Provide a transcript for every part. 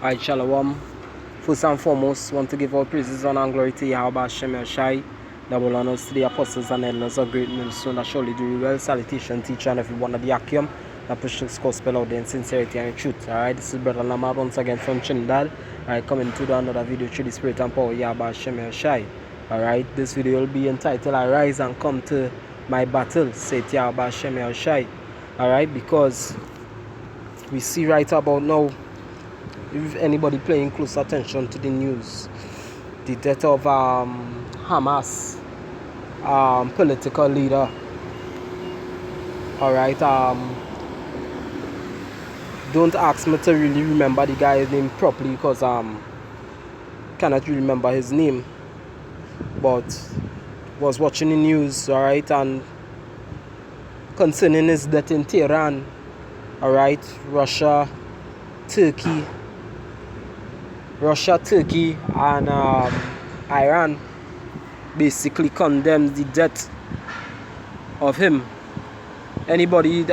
Alright, Shalom. First and foremost, want to give all praises, honor, and glory to YAHAWAH Shem Shai. Double honors to the apostles and elders of great ministry that surely do well. Salutation, teacher, and everyone at the Akim that push this gospel out there in sincerity and in truth. Alright, this is Brother Lamar once again from Trinidad. Alright, coming to another video through the spirit and power of YAHAWAH Shem Shai. Alright, this video will be entitled Arise and Come to My Battle, saith YAHAWAH Shem Shai. Alright, because we see right about now, if anybody paying close attention to the news, the death of Hamas political leader. Alright, don't ask me to really remember the guy's name properly because cannot really remember his name, but was watching the news, alright, and concerning his death in Tehran, alright, Russia, Turkey, and Iran basically condemns the death of him. Anybody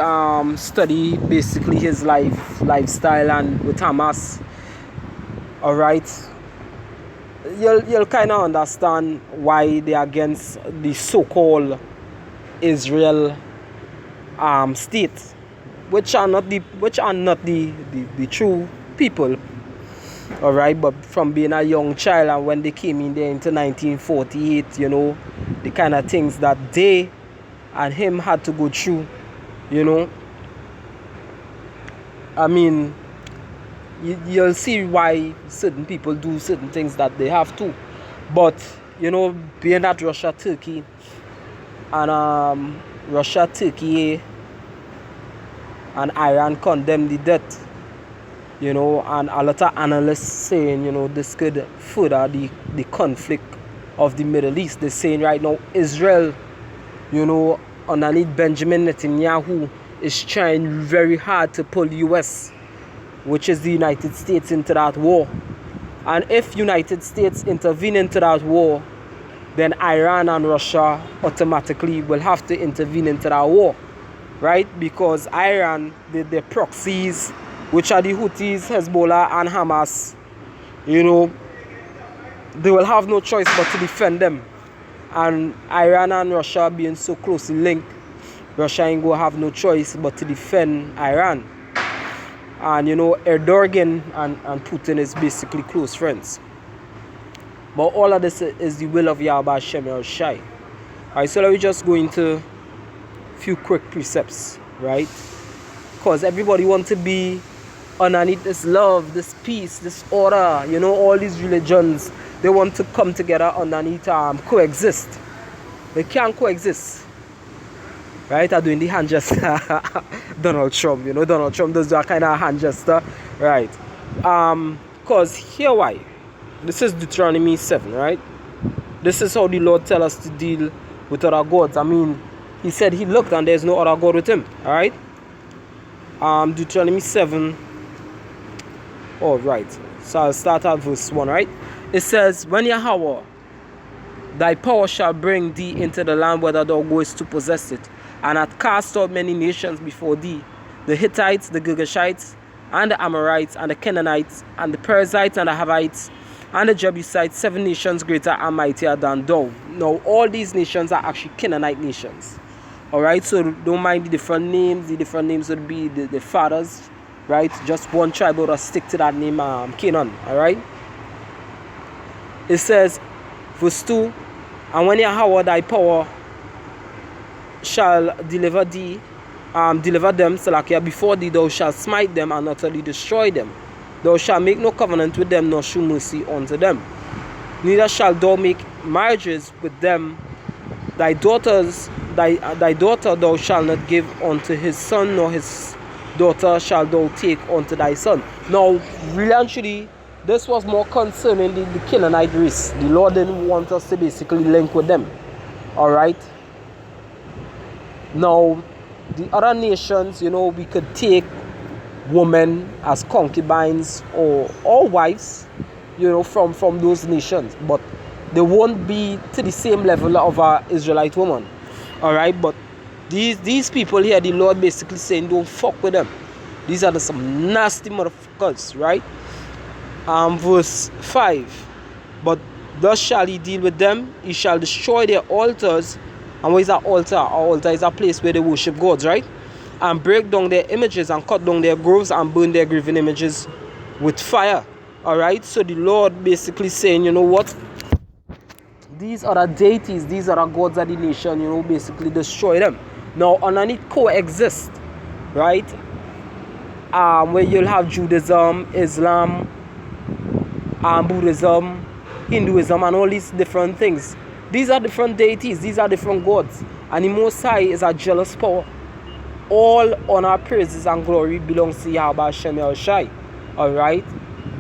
study basically his lifestyle and with Hamas, alright, you'll kind of understand why they're against the so-called Israel state, which are not the true people. Alright, but from being a young child and when they came in there into 1948, you know, the kind of things that they and him had to go through, you know, I mean, you'll see why certain people do certain things that they have to. But, you know, being that Russia, Turkey, and Iran condemned the death, you know, and a lot of analysts saying, you know, this could further the conflict of the Middle East. They're saying right now Israel, you know, underneath Benjamin Netanyahu, is trying very hard to pull US, which is the United States, into that war. And if United States intervene into that war, then Iran and Russia automatically will have to intervene into that war, right? Because Iran, the proxies, which are the Houthis, Hezbollah, and Hamas, you know, they will have no choice but to defend them. And Iran and Russia being so closely linked, Russia ain't going to have no choice but to defend Iran. And, you know, Erdogan and Putin is basically close friends. But all of this is the will of YAHAWAH Shem Shai. Alright, so let me just go into a few quick precepts, right? Because everybody wants to be underneath this love, this peace, this order, you know, all these religions, they want to come together underneath, coexist. They can't coexist, right? I'm doing the hand gesture. Donald Trump, you know, Donald Trump does that kind of hand gesture, right? Because here why, this is Deuteronomy 7, right? This is how the Lord tells us to deal with other gods. I mean, he said he looked and there's no other God with him, all right? Deuteronomy 7. All right, so I'll start at verse 1, right? It says, when YAHAWAH, thy power shall bring thee into the land whether thou goest to possess it, and hath cast out many nations before thee, the Hittites, the Girgashites, and the Amorites, and the Canaanites, and the Perizzites, and the Havites, and the Jebusites, 7 nations greater and mightier than thou. Now, all these nations are actually Canaanite nations. Alright, so don't mind the different names. The different names would be the fathers, right? Just one tribe would stick to that name, Canaan. Alright, it says, verse 2, and when YAHAWAH thy power shall deliver them, Salakia, before thee, thou shalt smite them and utterly destroy them. Thou shalt make no covenant with them, nor shew mercy unto them. Neither shalt thou make marriages with them. Thy daughter thou shalt not give unto his son, nor his daughter shalt thou take unto thy son. Now, really and truly, this was more concerning the Canaanite race. The Lord didn't want us to basically link with them. Alright. Now, the other nations, you know, we could take women as concubines or wives, you know, from those nations. But they won't be to the same level of an Israelite woman. Alright, but these people here, the Lord basically saying don't fuck with them. These are some nasty motherfuckers, right? verse 5. But thus shall he deal with them. He shall destroy their altars. And what is an altar? An altar is a place where they worship gods, right? And break down their images and cut down their groves and burn their graven images with fire. Alright, so the Lord basically saying, you know what? These are the deities, these are the gods of the nation, you know, basically destroy them. Now, underneath coexist, right? Where you'll have Judaism, Islam, Buddhism, Hinduism, and all these different things. These are different deities, these are different gods. And the Most High is a jealous power. All honor, praises, and glory belongs to Yahawah Hashem Yahushai. Alright?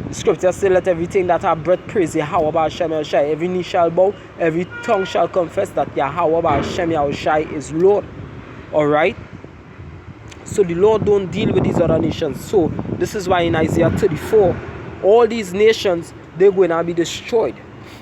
The scripture says, let everything that have breath praise Yahawah Hashem Yahushai. Every knee shall bow, every tongue shall confess that Yahawah Hashem Yahushai is Lord. Alright? So the Lord don't deal with these other nations. So this is why in Isaiah 34, all these nations, they're going to be destroyed.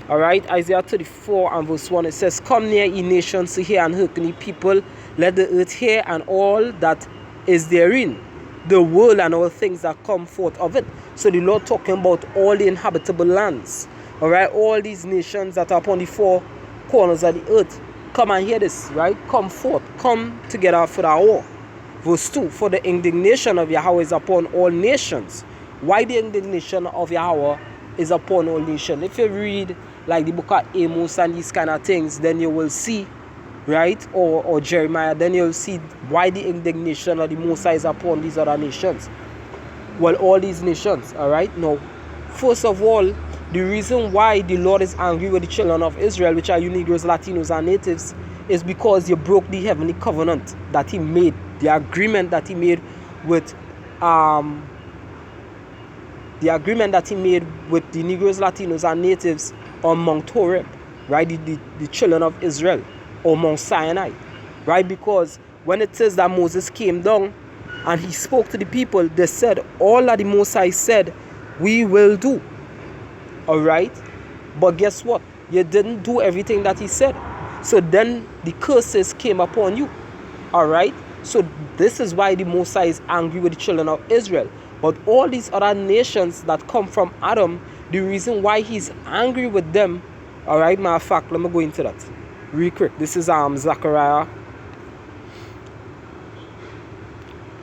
Alright, Isaiah 34 and verse 1, it says, come near, ye nations, to hear, and hearken, ye people. Let the earth hear, and all that is therein, the world and all things that come forth of it. So the Lord talking about all the inhabitable lands. Alright, all these nations that are upon the four corners of the earth. Come and hear this, right? Come forth, come together for the war. Verse 2, for the indignation of Yahawah is upon all nations. Why the indignation of Yahawah is upon all nations? If you read like the book of Amos and these kind of things, then you will see, right, or Jeremiah, then you'll see why the indignation of the Most High is upon these other nations. Well, all these nations, alright. Now, first of all, the reason why the Lord is angry with the children of Israel, which are you Negroes, Latinos, and natives, is because you broke the heavenly covenant that he made, the agreement that he made with the Negroes, Latinos, and natives on Mount Horeb, right? The children of Israel, or Mount Sinai, right? Because when it says that Moses came down and he spoke to the people, they said, all that the Most High said, we will do. All right? But guess what? You didn't do everything that he said. So then the curses came upon you. All right? So this is why the Most High is angry with the children of Israel. But all these other nations that come from Adam, the reason why he's angry with them, all right, matter of fact, let me go into that real quick. This is Zechariah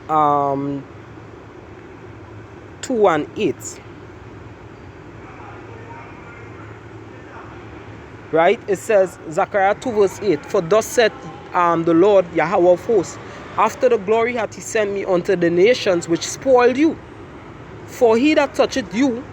2 and 8. Right? It says, Zechariah 2 verse 8, for thus said the Lord Yahawah of hosts, after the glory hath he sent me unto the nations which spoiled you. For he that toucheth you,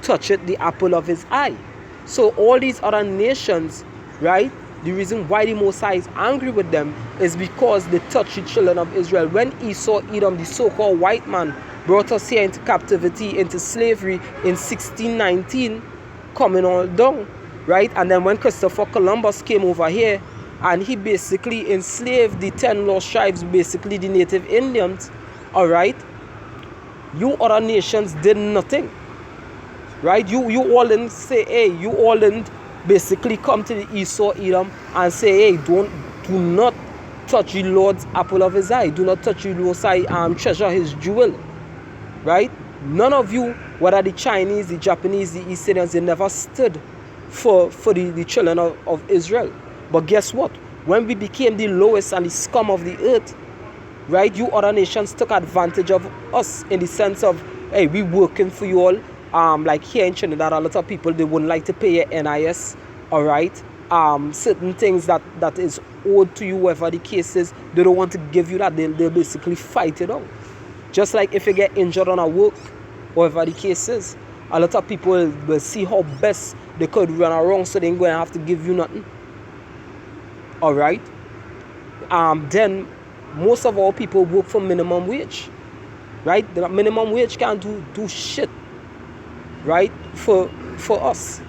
toucheth the apple of his eye. So all these other nations, right? The reason why the Most High is angry with them is because they touched the children of Israel. When Esau, Edom, the so-called white man, brought us here into captivity, into slavery in 1619, coming all down, right? And then when Christopher Columbus came over here, and he basically enslaved the 10 lost tribes, basically the native Indians, all right? You other nations did nothing, right? You all didn't say, hey, you all didn't basically come to the Esau, Edom, and say, hey, do not touch the Lord's apple of his eye. Do not touch the Lord's eye, treasure his jewel, right? None of you, whether the Chinese, the Japanese, the East Indians, they never stood for the children of Israel. But guess what? When we became the lowest and the scum of the earth, right, you other nations took advantage of us in the sense of, hey, we working for you all. Like here in Trinidad, a lot of people, they wouldn't like to pay your NIS, all right? Certain things that is owed to you, whatever the case is, they don't want to give you that. They'll basically fight it out. Just like if you get injured on a work, whatever the case is, a lot of people will see how best they could run around, so they ain't going to have to give you nothing. All right? Then most of our people work for minimum wage, right? The minimum wage can't do shit, right, for us.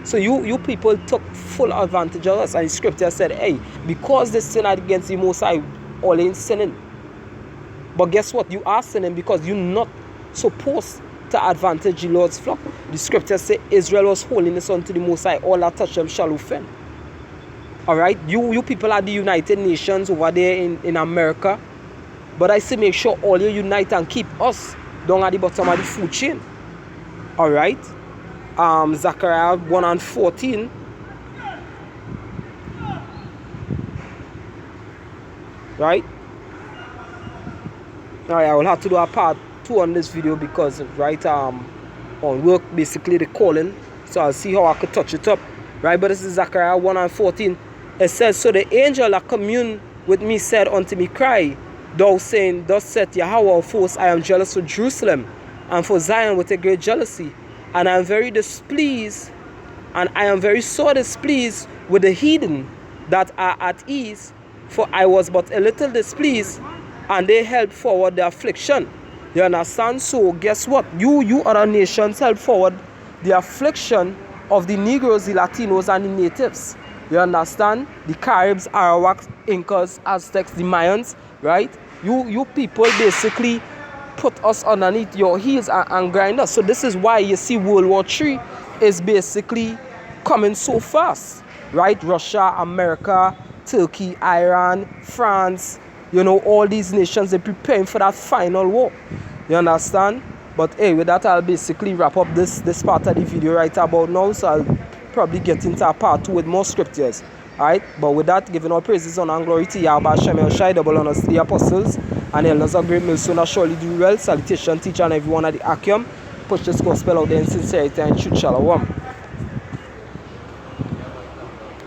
So you people took full advantage of us, and the scripture said, hey, because they sinned against the Most High, all ain't sinning. But guess what? You are sinning because you're not supposed to advantage the Lord's flock. The scripture says Israel was holiness unto the Most High, all that touch them shall offend. All right, you people are the United Nations over there in America, but I say make sure all you unite and keep us down at the bottom of the food chain. All right, Zechariah 1 and 14. Right? Alright, I will have to do a part 2 on this video because right on work basically the calling. So I'll see how I could touch it up. Right, but this is Zechariah 1 and 14. It says, so the angel that communed with me said unto me, cry, thou saying, thus saith Yahawah of hosts, I am jealous for Jerusalem and for Zion with a great jealousy. And I am very displeased, and I am very sore displeased with the heathen that are at ease, for I was but a little displeased, and they held forward the affliction. You understand? So guess what? You other nations held forward the affliction of the Negroes, the Latinos, and the natives. You understand? The Caribs, Arawaks, Incas, Aztecs, the Mayans, right? You people basically put us underneath your heels and grind us. So this is why you see World War III is basically coming so fast, right? Russia, America, Turkey, Iran, France, you know, all these nations, they're preparing for that final war. You understand? But hey, with that, I'll basically wrap up this part of the video right about now. So I'll probably get into a part 2 with more scriptures. Alright? But with that, giving all praises, honor and glory to Yahweh, Shem El Shai, double honors to the apostles and elders of great millstone, surely do well. Salutation, teacher, and everyone at the Achium. Push this gospel out there in sincerity and truth. Shalom.